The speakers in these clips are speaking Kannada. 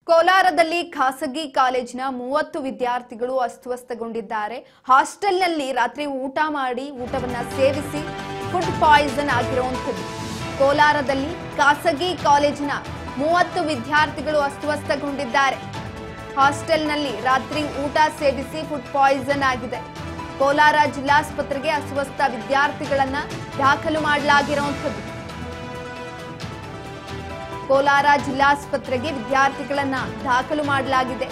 ಕೋಲಾರದಲ್ಲಿ ಖಾಸಗಿ ಕಾಲೇಜಿನ 30 ವಿದ್ಯಾರ್ಥಿಗಳು ಅಸ್ವಸ್ಥಗೊಂಡಿದ್ದಾರೆ. ಹಾಸ್ಟೆಲ್ನಲ್ಲಿ ರಾತ್ರಿ ಊಟ ಮಾಡಿ ಊಟವನ್ನ ಸೇವಿಸಿ ಫುಡ್ ಪಾಯ್ಸನ್ ಆಗಿರುವಂತದ್ದು. ಕೋಲಾರದಲ್ಲಿ ಖಾಸಗಿ ಕಾಲೇಜಿನ 30 ವಿದ್ಯಾರ್ಥಿಗಳು ಅಸ್ವಸ್ಥಗೊಂಡಿದ್ದಾರೆ. ಹಾಸ್ಟೆಲ್ನಲ್ಲಿ ರಾತ್ರಿ ಊಟ ಸೇವಿಸಿ ಫುಡ್ ಪಾಯ್ಸನ್ ಆಗಿದೆ. ಕೋಲಾರ ಜಿಲ್ಲಾಸ್ಪತ್ರೆಗೆ ಅಸ್ವಸ್ಥ ವಿದ್ಯಾರ್ಥಿಗಳನ್ನ ದಾಖಲು ಮಾಡಲಾಗಿರುವಂತದ್ದು. ಕೋಲಾರ ಜಿಲ್ಲಾಸ್ಪತ್ರೆಗೆ ವಿದ್ಯಾರ್ಥಿಗಳನ್ನ ದಾಖಲು ಮಾಡಲಾಗಿದೆ.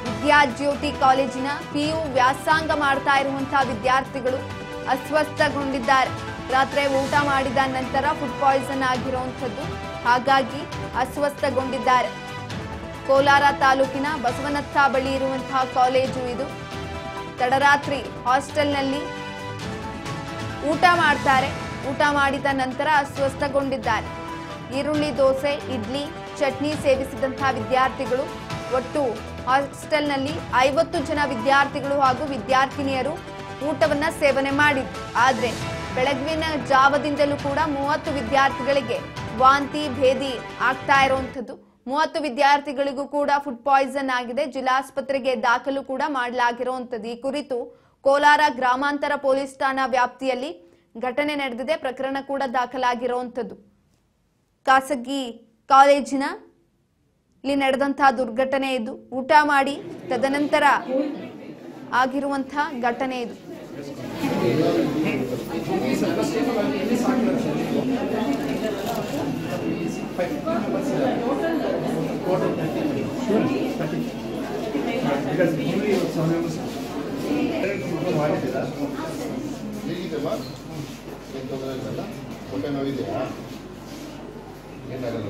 ವಿದ್ಯಾಜ್ಯೋತಿ ಕಾಲೇಜಿನ ಪಿಯು ವ್ಯಾಸಂಗ ಮಾಡ್ತಾ ಇರುವಂತಹ ವಿದ್ಯಾರ್ಥಿಗಳು ಅಸ್ವಸ್ಥಗೊಂಡಿದ್ದಾರೆ. ರಾತ್ರಿ ಊಟ ಮಾಡಿದ ನಂತರ ಫುಡ್ ಪಾಯ್ಸನ್ ಆಗಿರುವಂತದ್ದು, ಹಾಗಾಗಿ ಅಸ್ವಸ್ಥಗೊಂಡಿದ್ದಾರೆ. ಕೋಲಾರ ತಾಲೂಕಿನ ಬಸವನತ್ತ ಬಳಿ ಇರುವಂತಹ ಕಾಲೇಜು ಇದು. ತಡರಾತ್ರಿ ಹಾಸ್ಟೆಲ್ನಲ್ಲಿ ಊಟ ಮಾಡ್ತಾರೆ. ಊಟ ಮಾಡಿದ ನಂತರ ಅಸ್ವಸ್ಥಗೊಂಡಿದ್ದಾರೆ. ಈರುಳ್ಳಿ ದೋಸೆ, ಇಡ್ಲಿ, ಚಟ್ನಿ ಸೇವಿಸಿದಂತಹ ವಿದ್ಯಾರ್ಥಿಗಳು ಒಟ್ಟು ಹಾಸ್ಟೆಲ್ನಲ್ಲಿ 50 ಜನ ವಿದ್ಯಾರ್ಥಿಗಳು ಹಾಗೂ ವಿದ್ಯಾರ್ಥಿನಿಯರು ಊಟವನ್ನ ಸೇವನೆ ಮಾಡಿದ್ರು. ಆದರೆ ಬೆಳಗ್ಗಿನ ಜಾವದಿಂದಲೂ ಕೂಡ 30 ವಿದ್ಯಾರ್ಥಿಗಳಿಗೆ ವಾಂತಿ ಭೇದಿ ಆಗ್ತಾ ಇರುವಂತದ್ದು. 30 ವಿದ್ಯಾರ್ಥಿಗಳಿಗೂ ಕೂಡ ಫುಡ್ ಪಾಯ್ಸನ್ ಆಗಿದೆ. ಜಿಲ್ಲಾಸ್ಪತ್ರೆಗೆ ದಾಖಲು ಕೂಡ ಮಾಡಲಾಗಿರುವಂತದ್ದು. ಈ ಕುರಿತು ಕೋಲಾರ ಗ್ರಾಮಾಂತರ ಪೊಲೀಸ್ ಠಾಣಾ ವ್ಯಾಪ್ತಿಯಲ್ಲಿ ಘಟನೆ ನಡೆದಿದೆ. ಪ್ರಕರಣ ಕೂಡ ದಾಖಲಾಗಿರುವಂತದ್ದು. ಖಾಸಗಿ ಕಾಲೇಜಿನ ಇಲ್ಲಿ ನಡೆದಂತಹ ದುರ್ಘಟನೆ ಇದು. ಊಟ ಮಾಡಿ ತದನಂತರ ಆಗಿರುವಂತಹ ಘಟನೆ ಇದು. ಏನಾಗಲ್ಲ